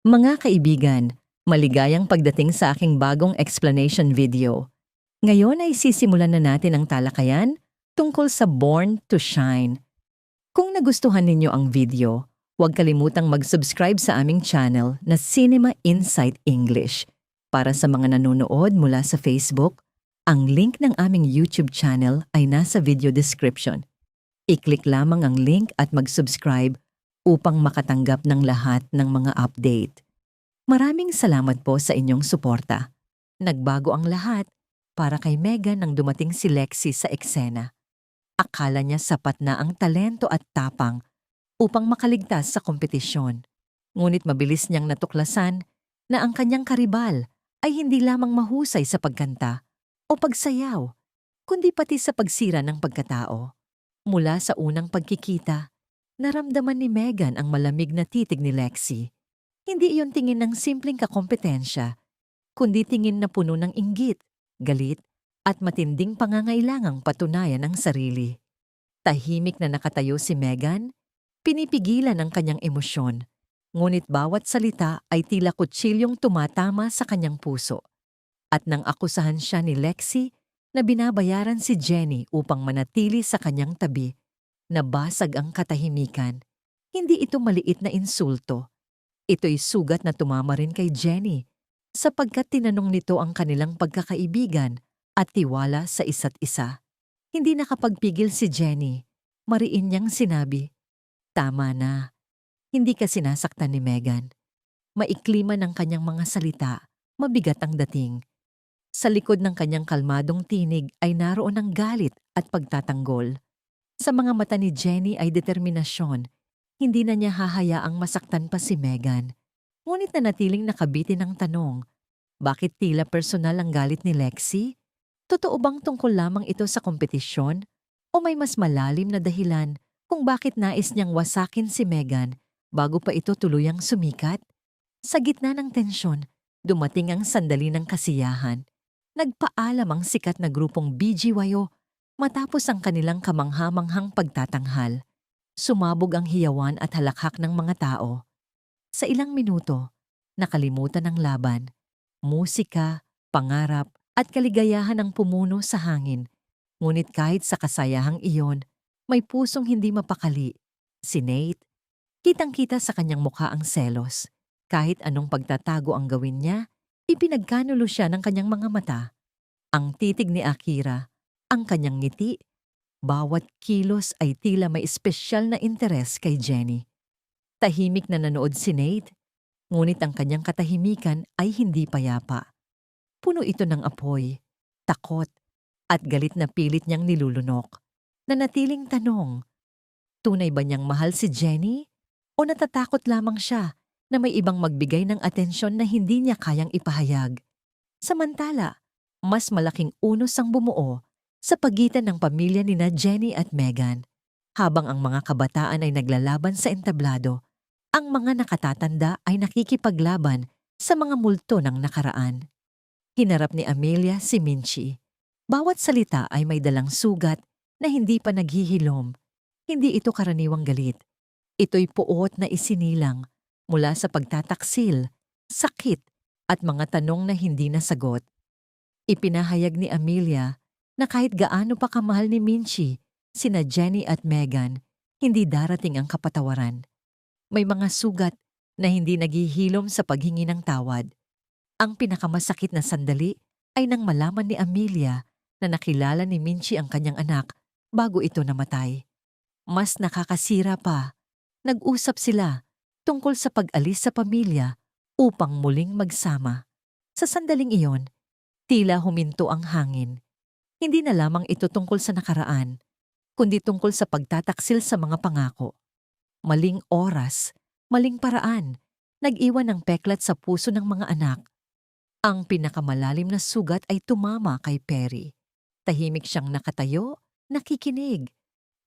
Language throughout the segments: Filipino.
Mga kaibigan, maligayang pagdating sa aking bagong explanation video. Ngayon ay sisimulan na natin ang talakayan tungkol sa Born to Shine. Kung nagustuhan ninyo ang video, huwag kalimutang mag-subscribe sa aming channel na Cinema Insight English. Para sa mga nanonood mula sa Facebook, ang link ng aming YouTube channel ay nasa video description. I-click lamang ang link at mag-subscribe upang makatanggap ng lahat ng mga update. Maraming salamat po sa inyong suporta. Nagbago ang lahat para kay Megan nang dumating si Lexie sa eksena. Akala niya sapat na ang talento at tapang upang makaligtas sa kompetisyon. Ngunit mabilis niyang natuklasan na ang kanyang karibal ay hindi lamang mahusay sa pagkanta o pagsayaw, kundi pati sa pagsira ng pagkatao. Mula sa unang pagkikita, naramdaman ni Megan ang malamig na titig ni Lexie. Hindi iyon tingin ng simpleng kakompetensya, kundi tingin na puno ng inggit, galit, at matinding pangangailangang patunayan ang sarili. Tahimik na nakatayo si Megan, pinipigilan ang kanyang emosyon, ngunit bawat salita ay tila kutsilyong tumatama sa kanyang puso. At nang akusahan siya ni Lexie na binabayaran si Jenny upang manatili sa kanyang tabi, nabasag ang katahimikan. Hindi ito maliit na insulto. Ito'y sugat na tumama rin kay Jenny sapagkat tinanong nito ang kanilang pagkakaibigan at tiwala sa isa't isa. Hindi nakapagpigil si Jenny. Mariin niyang sinabi, "Tama na, hindi ka sinasaktan ni Megan." Maikli man ang kanyang mga salita, mabigat ang dating. Sa likod ng kanyang kalmadong tinig ay naroon ang galit at pagtatanggol. Sa mga mata ni Jenny ay determinasyon. Hindi na niya hahayaang masaktan pa si Megan. Ngunit nanatiling nakabitin ang tanong, bakit tila personal ang galit ni Lexie? Totoo bang tungkol lamang ito sa kompetisyon? O may mas malalim na dahilan kung bakit nais niyang wasakin si Megan bago pa ito tuluyang sumikat? Sa gitna ng tensyon, dumating ang sandali ng kasiyahan. Nagpaalam ang sikat na grupong BGYO matapos ang kanilang kamangha-manghang pagtatanghal. Sumabog ang hiyawan at halakhak ng mga tao. Sa ilang minuto, nakalimutan ang laban. Musika, pangarap, at kaligayahan ang pumuno sa hangin. Ngunit kahit sa kasayahang iyon, may pusong hindi mapakali. Si Nate, kitang-kita sa kanyang mukha ang selos. Kahit anong pagtatago ang gawin niya, ipinagkanulo siya ng kanyang mga mata. Ang titig ni Akira, ang kanyang ngiti, bawat kilos ay tila may espesyal na interes kay Jenny. Tahimik na nanood si Nate, ngunit ang kanyang katahimikan ay hindi payapa. Puno ito ng apoy, takot, at galit na pilit niyang nilulunok. Nanatiling tanong, tunay ba niyang mahal si Jenny? O natatakot lamang siya na may ibang magbigay ng atensyon na hindi niya kayang ipahayag? Samantala, mas malaking unos ang bumuo sa pagitan ng pamilya nina Jenny at Megan. Habang ang mga kabataan ay naglalaban sa entablado, ang mga nakatatanda ay nakikipaglaban sa mga multo ng nakaraan. Hinarap ni Amelia si Minchie. Bawat salita ay may dalang sugat na hindi pa naghihilom. Hindi ito karaniwang galit. Ito'y puot na isinilang mula sa pagtataksil, sakit, at mga tanong na hindi nasagot. Ipinahayag ni Amelia na kahit gaano pa kamahal ni Minchie, sina Jenny at Megan, hindi darating ang kapatawaran. May mga sugat na hindi naghihilom sa paghingi ng tawad. Ang pinakamasakit na sandali ay nang malaman ni Amelia na nakilala ni Minchie ang kanyang anak bago ito namatay. Mas nakakasira pa, nag-usap sila tungkol sa pag-alis sa pamilya upang muling magsama. Sa sandaling iyon, tila huminto ang hangin. Hindi na lamang ito tungkol sa nakaraan, kundi tungkol sa pagtataksil sa mga pangako. Maling oras, maling paraan, nag-iwan ng peklat sa puso ng mga anak. Ang pinakamalalim na sugat ay tumama kay Perry. Tahimik siyang nakatayo, nakikinig.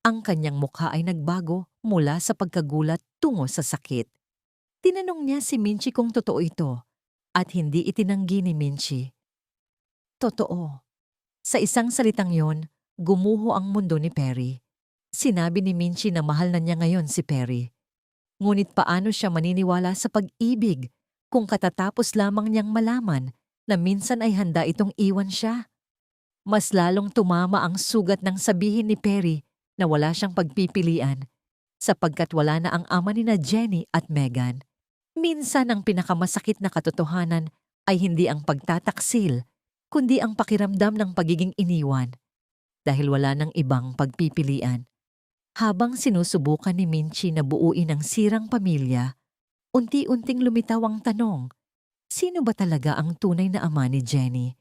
Ang kanyang mukha ay nagbago mula sa pagkagulat tungo sa sakit. Tinanong niya si Minchie kung totoo ito, at hindi itinanggi ni Minchie. Totoo. Sa isang salitang yon, gumuho ang mundo ni Perry. Sinabi ni Minchie na mahal na niya ngayon si Perry. Ngunit paano siya maniniwala sa pag-ibig kung katatapos lamang niyang malaman na minsan ay handa itong iwan siya. Mas lalong tumama ang sugat ng sabihin ni Perry na wala siyang pagpipilian sapagkat wala na ang ama ni na Jenny at Megan. Minsan ang pinakamasakit na katotohanan ay hindi ang pagtataksil, kundi ang pakiramdam ng pagiging iniwan dahil wala ng ibang pagpipilian. Habang sinusubukan ni Minchie na buuin ang sirang pamilya, unti-unting lumitaw ang tanong, sino ba talaga ang tunay na ama ni Jenny?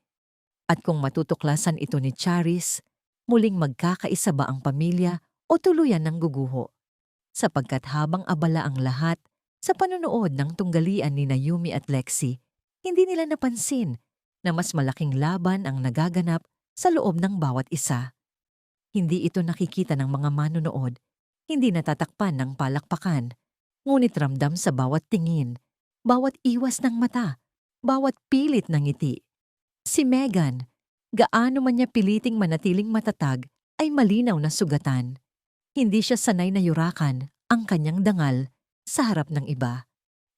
At kung matutuklasan ito ni Charis, muling magkakaisa ba ang pamilya o tuluyan ng guguho? Sapagkat habang abala ang lahat sa panonood ng tunggalian ni Yumi at Lexi, hindi nila napansin na mas malaking laban ang nagaganap sa loob ng bawat isa. Hindi ito nakikita ng mga manonood, hindi natatakpan ng palakpakan, ngunit ramdam sa bawat tingin, bawat iwas ng mata, bawat pilit ng ngiti. Si Megan, gaano man niya piliting manatiling matatag, ay malinaw na sugatan. Hindi siya sanay na yurakan ang kanyang dangal sa harap ng iba.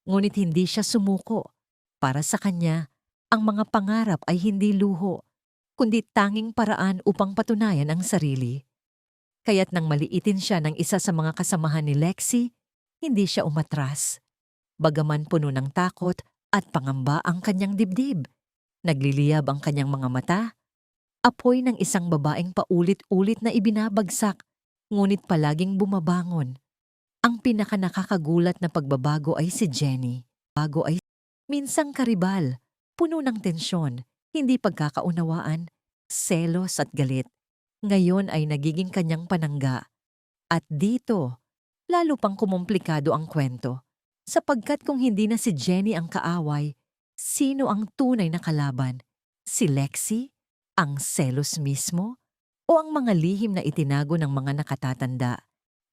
Ngunit hindi siya sumuko. Para sa kanya, ang mga pangarap ay hindi luho, kundi tanging paraan upang patunayan ang sarili. Kaya't nang maliitin siya ng isa sa mga kasamahan ni Lexi, hindi siya umatras. Bagaman puno ng takot at pangamba ang kanyang dibdib, nagliliyab ang kanyang mga mata, apoy ng isang babaeng paulit-ulit na ibinabagsak, ngunit palaging bumabangon. Ang pinakanakakagulat na pagbabago ay si Jenny. Bago ay minsang karibal, puno ng tensyon, hindi pagkakaunawaan, selos at galit. Ngayon ay nagiging kanyang panangga. At dito, lalo pang kumumplikado ang kwento. Sapagkat kung hindi na si Jenny ang kaaway, sino ang tunay na kalaban? Si Lexi? Ang selos mismo? O ang mga lihim na itinago ng mga nakatatanda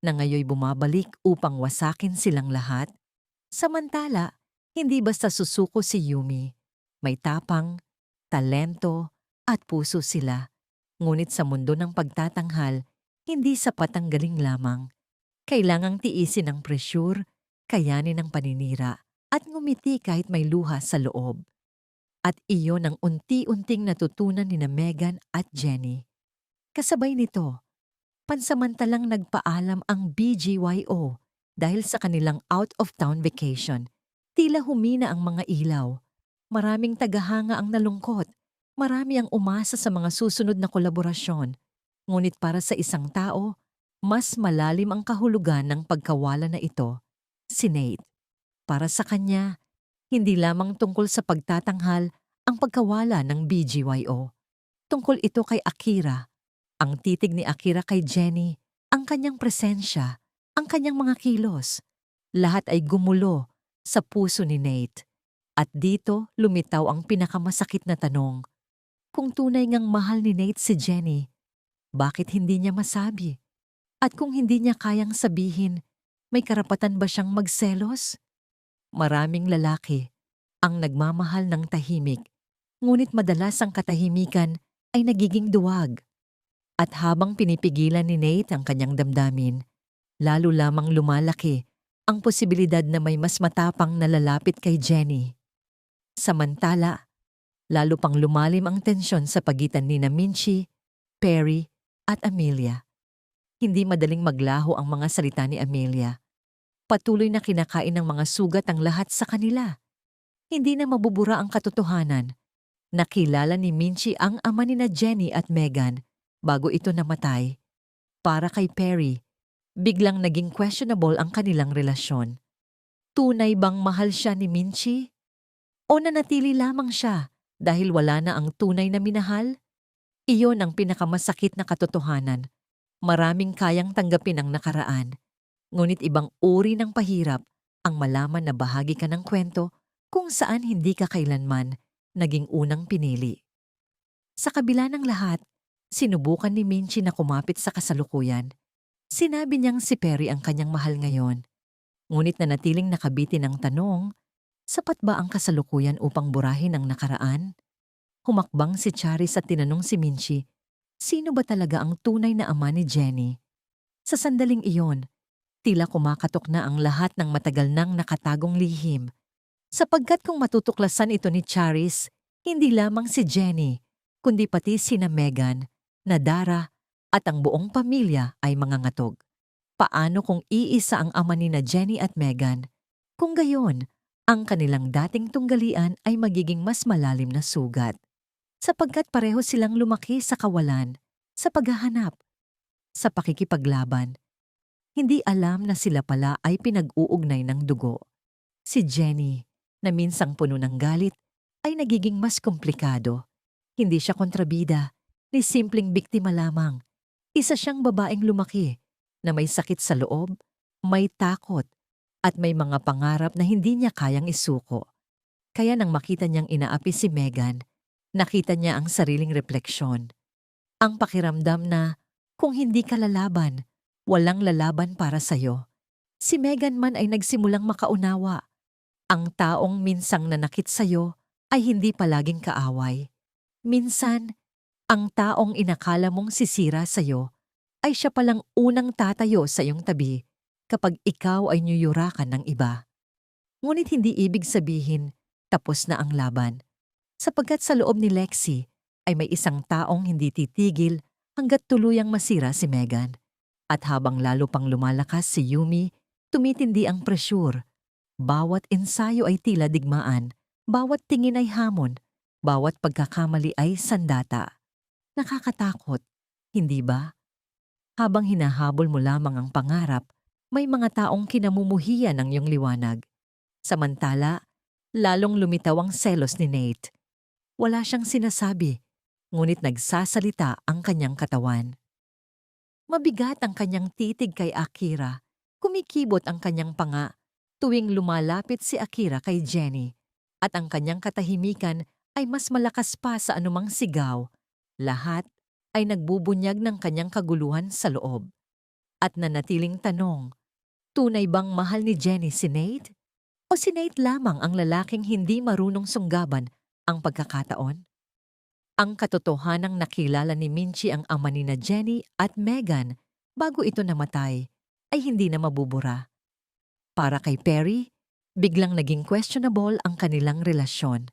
na ngayoy bumabalik upang wasakin silang lahat? Samantala, hindi basta susuko si Yumi. May tapang, talento, at puso sila. Ngunit sa mundo ng pagtatanghal, hindi sapat ang galing lamang. Kailangang tiisin ang presyur, kayanin ang paninira, at ngumiti kahit may luha sa loob. At iyon ang unti-unting natutunan ni na Megan at Jenny. Kasabay nito, pansamantalang nagpaalam ang BGYO dahil sa kanilang out-of-town vacation. Tila humina ang mga ilaw. Maraming tagahanga ang nalungkot. Marami ang umasa sa mga susunod na kolaborasyon. Ngunit para sa isang tao, mas malalim ang kahulugan ng pagkawala na ito. Si Nate. Para sa kanya, hindi lamang tungkol sa pagtatanghal ang pagkawala ng BGYO. Tungkol ito kay Akira. Ang titig ni Akira kay Jenny, ang kanyang presensya, ang kanyang mga kilos. Lahat ay gumulo sa puso ni Nate. At dito lumitaw ang pinakamasakit na tanong. Kung tunay ngang mahal ni Nate si Jenny, bakit hindi niya masabi? At kung hindi niya kayang sabihin, may karapatan ba siyang magselos? Maraming lalaki ang nagmamahal ng tahimik, ngunit madalas ang katahimikan ay nagiging duwag. At habang pinipigilan ni Nate ang kanyang damdamin, lalo lamang lumalaki ang posibilidad na may mas matapang na lalapit kay Jenny. Samantala, lalo pang lumalim ang tensyon sa pagitan ni Minchie, Perry at Amelia. Hindi madaling maglaho ang mga salita ni Amelia. Patuloy na kinakain ng mga sugat ang lahat sa kanila. Hindi na mabubura ang katotohanan. Nakilala ni Minchie ang ama ni na Jenny at Megan bago ito namatay. Para kay Perry, biglang naging questionable ang kanilang relasyon. Tunay bang mahal siya ni Minchie? O nanatili lamang siya dahil wala na ang tunay na minahal? Iyon ang pinakamasakit na katotohanan. Maraming kayang tanggapin ang nakaraan. Ngunit ibang uri ng pahirap ang malaman na bahagi ka ng kwento kung saan hindi ka kailanman naging unang pinili. Sa kabila ng lahat, sinubukan ni Minchie na kumapit sa kasalukuyan. Sinabi niyang si Perry ang kanyang mahal ngayon. Ngunit nanatiling nakabitin ang tanong, sapat ba ang kasalukuyan upang burahin ang nakaraan? Humakbang si Charis at tinanong si Minchie, sino ba talaga ang tunay na ama ni Jenny? Sa sandaling iyon, tila kumakatok na ang lahat ng matagal nang nakatagong lihim. Sapagkat kung matutuklasan ito ni Charis, hindi lamang si Jenny, kundi pati sina Megan, Nadara, at ang buong pamilya ay mangangatog. Paano kung iisa ang ama ni na Jenny at Megan? Kung gayon, ang kanilang dating tunggalian ay magiging mas malalim na sugat. Sapagkat pareho silang lumaki sa kawalan, sa paghahanap, sa pakikipaglaban. Hindi alam na sila pala ay pinag-uugnay ng dugo. Si Jenny, na minsang puno ng galit, ay nagiging mas komplikado. Hindi siya kontrabida, ni simpleng biktima lamang. Isa siyang babaeng lumaki, na may sakit sa loob, may takot, at may mga pangarap na hindi niya kayang isuko. Kaya nang makita niyang inaapi si Megan, nakita niya ang sariling refleksyon. Ang pakiramdam na kung hindi ka lalaban, walang lalaban para sa'yo. Si Megan man ay nagsimulang makaunawa. Ang taong minsang nanakit sa'yo ay hindi palaging kaaway. Minsan, ang taong inakala mong sisira sa'yo ay siya palang unang tatayo sa iyong tabi kapag ikaw ay niyuyurakan ng iba. Ngunit hindi ibig sabihin tapos na ang laban. Sapagkat sa loob ni Lexi ay may isang taong hindi titigil hanggat tuluyang masira si Megan. At habang lalo pang lumalakas si Yumi, tumitindi ang presyur. Bawat ensayo ay tila digmaan, bawat tingin ay hamon, bawat pagkakamali ay sandata. Nakakatakot, hindi ba? Habang hinahabol mo lamang ang pangarap, may mga taong kinamumuhian ng iyong liwanag. Samantala, lalong lumitaw ang selos ni Nate. Wala siyang sinasabi, ngunit nagsasalita ang kanyang katawan. Mabigat ang kanyang titig kay Akira, kumikibot ang kanyang panga tuwing lumalapit si Akira kay Jenny, at ang kanyang katahimikan ay mas malakas pa sa anumang sigaw. Lahat ay nagbubunyag ng kanyang kaguluhan sa loob. At nanatiling tanong, tunay bang mahal ni Jenny si Nate? O si Nate lamang ang lalaking hindi marunong sunggaban ang pagkakataon? Ang katotohanang nakilala ni Minchi ang ama ni na Jenny at Megan bago ito namatay ay hindi na mabubura. Para kay Perry, biglang naging questionable ang kanilang relasyon.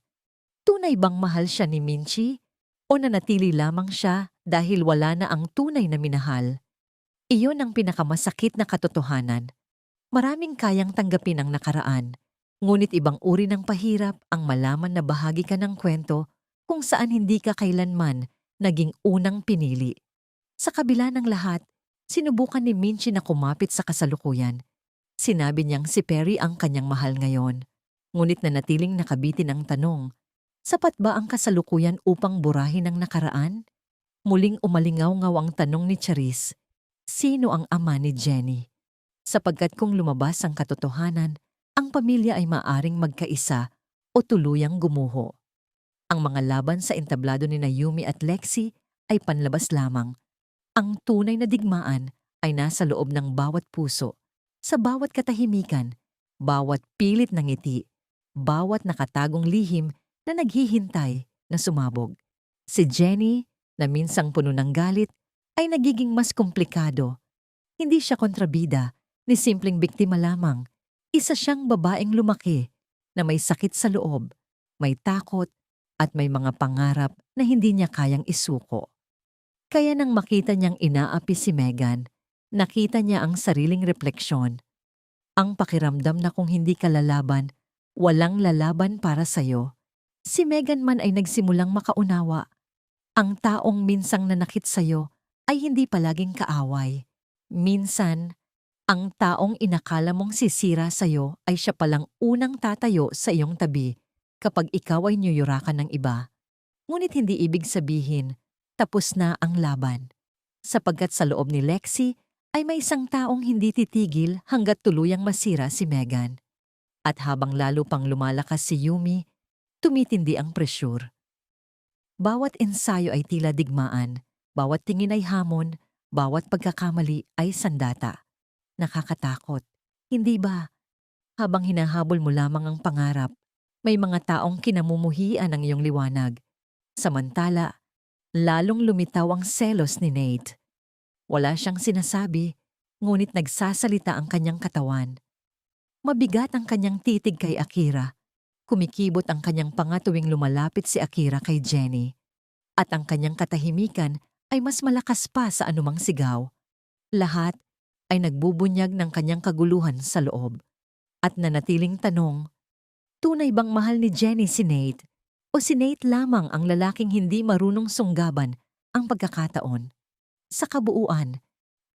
Tunay bang mahal siya ni Minchi o nanatili lamang siya dahil wala na ang tunay na minahal? Iyon ang pinakamasakit na katotohanan. Maraming kayang tanggapin ang nakaraan, ngunit ibang uri ng pahirap ang malaman na bahagi ka ng kwento kung saan hindi ka kailanman naging unang pinili. Sa kabila ng lahat, sinubukan ni Minchi na kumapit sa kasalukuyan. Sinabi niyang si Perry ang kanyang mahal ngayon, ngunit nanatiling nakabitin ang tanong, sapat ba ang kasalukuyan upang burahin ang nakaraan? Muling umalingaw-ngaw ang tanong ni Charis, sino ang ama ni Jenny? Sapagkat kung lumabas ang katotohanan, ang pamilya ay maaring magkaisa o tuluyang gumuho. Ang mga laban sa entablado ni Yumi at Lexi ay panlabas lamang. Ang tunay na digmaan ay nasa loob ng bawat puso, sa bawat katahimikan, bawat pilit ng ngiti, bawat nakatagong lihim na naghihintay na sumabog. Si Jenny, na minsang puno ng galit, ay nagiging mas komplikado. Hindi siya kontrabida, ni simpleng biktima lamang. Isa siyang babaeng lumaki na may sakit sa loob, may takot, at may mga pangarap na hindi niya kayang isuko. Kaya nang makita niyang inaapi si Megan, nakita niya ang sariling refleksyon. Ang pakiramdam na kung hindi ka lalaban, walang lalaban para sa'yo. Si Megan man ay nagsimulang makaunawa. Ang taong minsang nanakit sa'yo ay hindi palaging kaaway. Minsan, ang taong inakala mong sisira sa'yo ay siya palang unang tatayo sa iyong tabi kapag ikaw ay niyuyurakan ng iba. Ngunit hindi ibig sabihin, tapos na ang laban. Sapagkat sa loob ni Lexi ay may isang taong hindi titigil hanggat tuluyang masira si Megan. At habang lalo pang lumalakas si Yumi, tumitindi ang presyur. Bawat ensayo ay tila digmaan, bawat tingin ay hamon, bawat pagkakamali ay sandata. Nakakatakot, hindi ba? Habang hinahabol mo lamang ang pangarap, may mga taong kinamumuhian ng iyong liwanag. Samantala, lalong lumitaw ang selos ni Nate. Wala siyang sinasabi, ngunit nagsasalita ang kanyang katawan. Mabigat ang kanyang titig kay Akira, Kumikibot ang kanyang panga tuwing lumalapit si Akira kay Jenny. At ang kanyang katahimikan ay mas malakas pa sa anumang sigaw. Lahat ay nagbubunyag ng kanyang kaguluhan sa loob. At nanatiling tanong, tunay bang mahal ni Jenny si Nate? O si Nate lamang ang lalaking hindi marunong sunggaban ang pagkakataon? Sa kabuuan,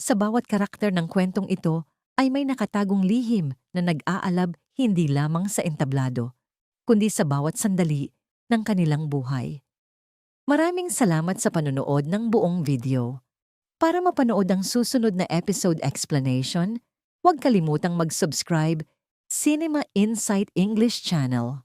sa bawat karakter ng kwentong ito ay may nakatagong lihim na nag-aalab hindi lamang sa entablado, kundi sa bawat sandali ng kanilang buhay. Maraming salamat sa panonood ng buong video. Para mapanood ang susunod na episode explanation, huwag kalimutang mag-subscribe Cinema Insight English Channel.